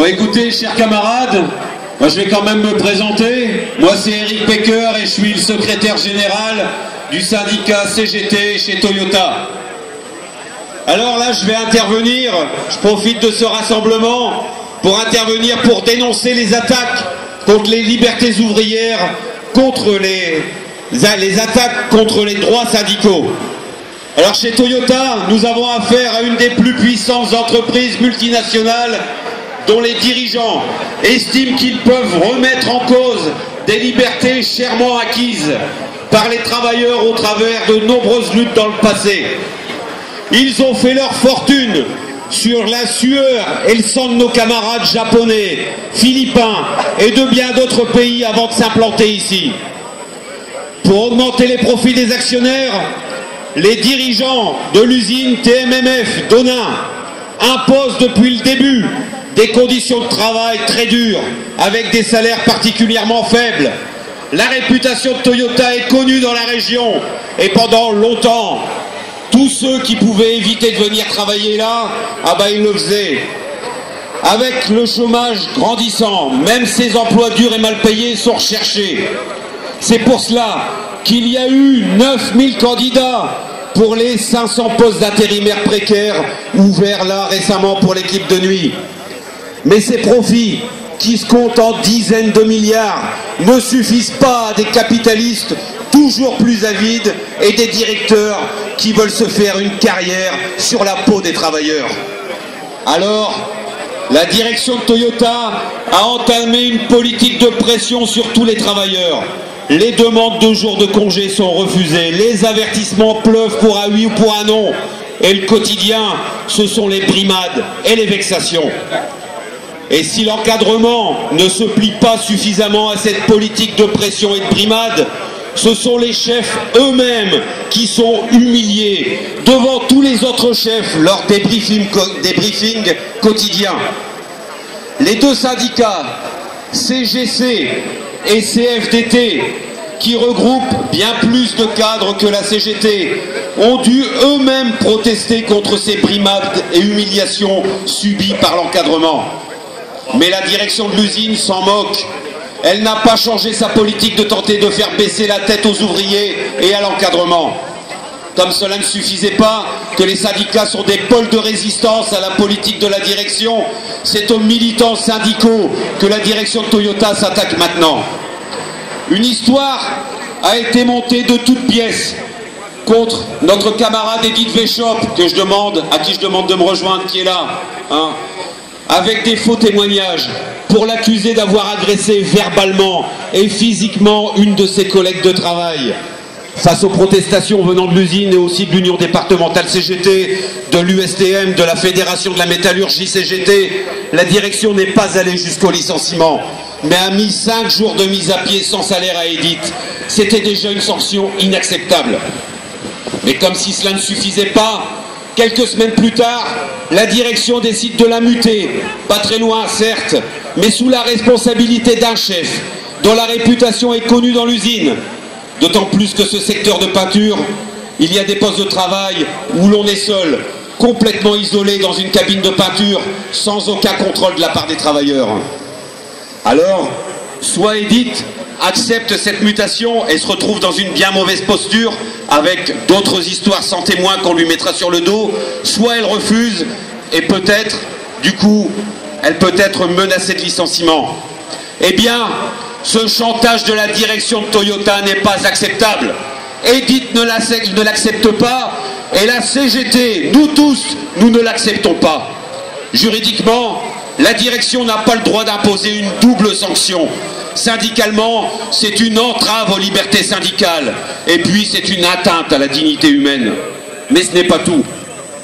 Bon, écoutez, chers camarades, moi je vais quand même me présenter. Moi c'est Eric Pecker et je suis le secrétaire général du syndicat CGT chez Toyota. Alors là, je vais intervenir, je profite de ce rassemblement pour intervenir pour dénoncer les attaques contre les libertés ouvrières, contre les attaques contre les droits syndicaux. Alors chez Toyota, nous avons affaire à une des plus puissantes entreprises multinationales dont les dirigeants estiment qu'ils peuvent remettre en cause des libertés chèrement acquises par les travailleurs au travers de nombreuses luttes dans le passé. Ils ont fait leur fortune sur la sueur et le sang de nos camarades japonais, philippins et de bien d'autres pays avant de s'implanter ici. Pour augmenter les profits des actionnaires, les dirigeants de l'usine TMMF d'Onin imposent depuis le début des conditions de travail très dures, avec des salaires particulièrement faibles. La réputation de Toyota est connue dans la région et pendant longtemps, tous ceux qui pouvaient éviter de venir travailler là, ils le faisaient. Avec le chômage grandissant, même ces emplois durs et mal payés sont recherchés. C'est pour cela qu'il y a eu 9000 candidats pour les 500 postes d'intérimaires précaires ouverts là récemment pour l'équipe de nuit. Mais ces profits, qui se comptent en dizaines de milliards, ne suffisent pas à des capitalistes toujours plus avides et des directeurs qui veulent se faire une carrière sur la peau des travailleurs. Alors, la direction de Toyota a entamé une politique de pression sur tous les travailleurs. Les demandes de jours de congé sont refusées, les avertissements pleuvent pour un oui ou pour un non. Et le quotidien, ce sont les brimades et les vexations. Et si l'encadrement ne se plie pas suffisamment à cette politique de pression et de brimade, ce sont les chefs eux-mêmes qui sont humiliés devant tous les autres chefs lors des briefings quotidiens. Les deux syndicats, CGC et CFDT, qui regroupent bien plus de cadres que la CGT, ont dû eux-mêmes protester contre ces brimades et humiliations subies par l'encadrement. Mais la direction de l'usine s'en moque. Elle n'a pas changé sa politique de tenter de faire baisser la tête aux ouvriers et à l'encadrement. Comme cela ne suffisait pas, que les syndicats sont des pôles de résistance à la politique de la direction, c'est aux militants syndicaux que la direction de Toyota s'attaque maintenant. Une histoire a été montée de toutes pièces contre notre camarade Edith Weishaupt, à qui je demande de me rejoindre, qui est là, avec des faux témoignages, pour l'accuser d'avoir agressé verbalement et physiquement une de ses collègues de travail. Face aux protestations venant de l'usine et aussi de l'Union départementale CGT, de l'USTM, de la Fédération de la métallurgie CGT, la direction n'est pas allée jusqu'au licenciement, mais a mis 5 jours de mise à pied sans salaire à Edith. C'était déjà une sanction inacceptable. Mais comme si cela ne suffisait pas, quelques semaines plus tard, la direction décide de la muter, pas très loin certes, mais sous la responsabilité d'un chef, dont la réputation est connue dans l'usine. D'autant plus que ce secteur de peinture, il y a des postes de travail où l'on est seul, complètement isolé dans une cabine de peinture, sans aucun contrôle de la part des travailleurs. Alors, soit Edith accepte cette mutation et se retrouve dans une bien mauvaise posture, avec d'autres histoires sans témoin qu'on lui mettra sur le dos, soit elle refuse et peut-être, du coup, elle peut être menacée de licenciement. Eh bien, ce chantage de la direction de Toyota n'est pas acceptable. Edith ne l'accepte pas et la CGT, nous tous, nous ne l'acceptons pas. Juridiquement, la direction n'a pas le droit d'imposer une double sanction. Syndicalement, c'est une entrave aux libertés syndicales. Et puis, c'est une atteinte à la dignité humaine. Mais ce n'est pas tout.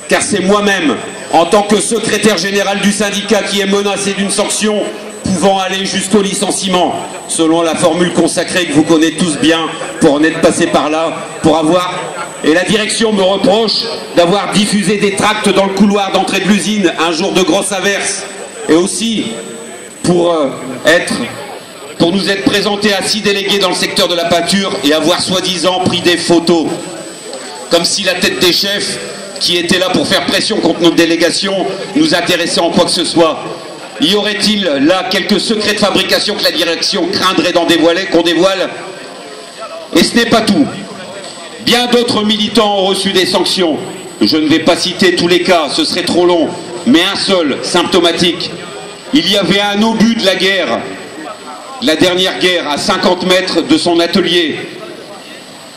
Car c'est moi-même, en tant que secrétaire général du syndicat, qui est menacé d'une sanction pouvant aller jusqu'au licenciement, selon la formule consacrée que vous connaissez tous bien, pour en être passé par là, Et la direction me reproche d'avoir diffusé des tracts dans le couloir d'entrée de l'usine un jour de grosse averse. Et aussi, pour nous être présentés à 6 délégués dans le secteur de la peinture et avoir soi-disant pris des photos. Comme si la tête des chefs, qui étaient là pour faire pression contre notre délégation, nous intéressait en quoi que ce soit. Y aurait-il là quelques secrets de fabrication que la direction craindrait qu'on dévoile? Et ce n'est pas tout. Bien d'autres militants ont reçu des sanctions. Je ne vais pas citer tous les cas, ce serait trop long, mais un seul, symptomatique. Il y avait un obus de la guerre, la dernière guerre, à 50 mètres de son atelier.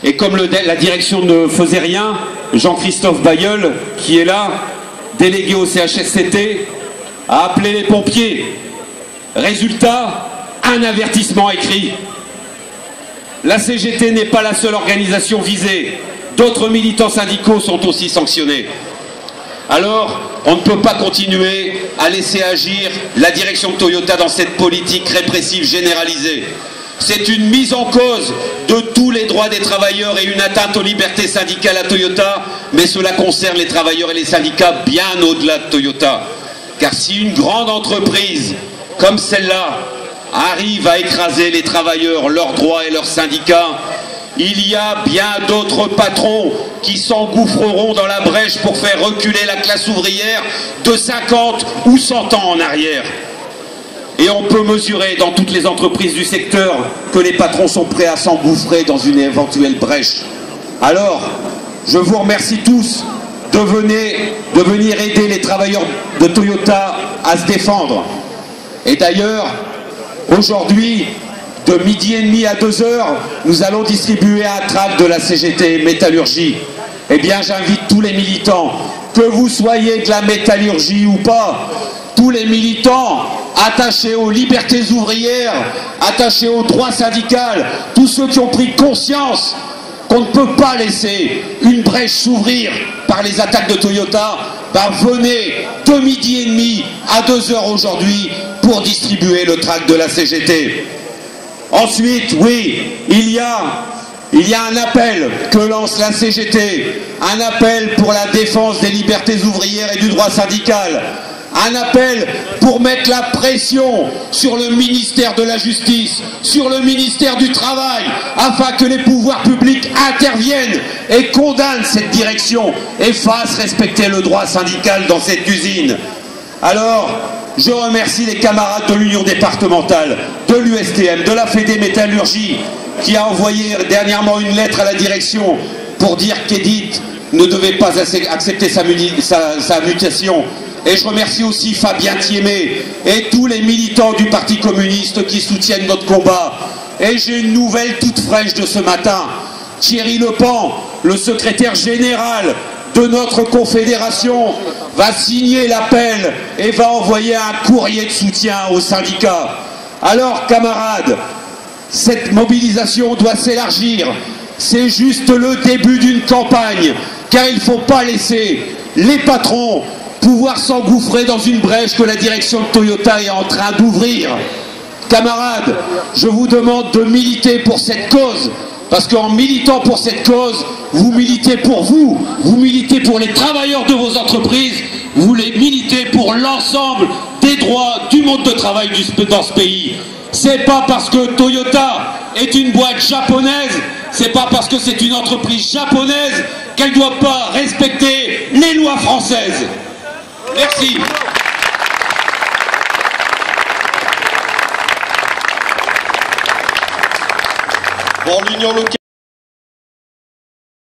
Et comme la direction ne faisait rien, Jean-Christophe Bailleul, qui est là, délégué au CHSCT, a appelé les pompiers. Résultat, un avertissement écrit. La CGT n'est pas la seule organisation visée. D'autres militants syndicaux sont aussi sanctionnés. Alors, on ne peut pas continuer à laisser agir la direction de Toyota dans cette politique répressive généralisée. C'est une mise en cause de tous les droits des travailleurs et une atteinte aux libertés syndicales à Toyota, mais cela concerne les travailleurs et les syndicats bien au-delà de Toyota. Car si une grande entreprise comme celle-là arrive à écraser les travailleurs, leurs droits et leurs syndicats, il y a bien d'autres patrons qui s'engouffreront dans la brèche pour faire reculer la classe ouvrière de 50 ou 100 ans en arrière. Et on peut mesurer dans toutes les entreprises du secteur que les patrons sont prêts à s'engouffrer dans une éventuelle brèche. Alors, je vous remercie tous de venir aider les travailleurs de Toyota à se défendre. Et d'ailleurs, aujourd'hui, de 12h30 à 2h, nous allons distribuer un tract de la CGT Métallurgie. Eh bien, j'invite tous les militants, que vous soyez de la métallurgie ou pas, tous les militants attachés aux libertés ouvrières, attachés aux droits syndicaux, tous ceux qui ont pris conscience qu'on ne peut pas laisser une brèche s'ouvrir par les attaques de Toyota, venez de 12h30 à 2h aujourd'hui pour distribuer le tract de la CGT. Ensuite, oui, il y a un appel que lance la CGT, un appel pour la défense des libertés ouvrières et du droit syndical, un appel pour mettre la pression sur le ministère de la Justice, sur le ministère du Travail, afin que les pouvoirs publics interviennent et condamnent cette direction et fassent respecter le droit syndical dans cette usine. Alors, je remercie les camarades de l'Union départementale, de l'USTM, de la Fédé Métallurgie, qui a envoyé dernièrement une lettre à la direction pour dire qu'Edith ne devait pas accepter sa mutation. Et je remercie aussi Fabien Thiémé et tous les militants du Parti communiste qui soutiennent notre combat. Et j'ai une nouvelle toute fraîche de ce matin. Thierry Lepan, le secrétaire général de notre confédération, va signer l'appel et va envoyer un courrier de soutien aux syndicats. Alors, camarades, cette mobilisation doit s'élargir. C'est juste le début d'une campagne, car il ne faut pas laisser les patrons pouvoir s'engouffrer dans une brèche que la direction de Toyota est en train d'ouvrir. Camarades, je vous demande de militer pour cette cause, parce qu'en militant pour cette cause, vous militez pour vous, vous militez pour les travailleurs de vos entreprises, vous les militez pour l'ensemble des droits du monde de travail dans ce pays. C'est pas parce que Toyota est une boîte japonaise, c'est pas parce que c'est une entreprise japonaise qu'elle ne doit pas respecter les lois françaises. Merci. Pour l'Union locale.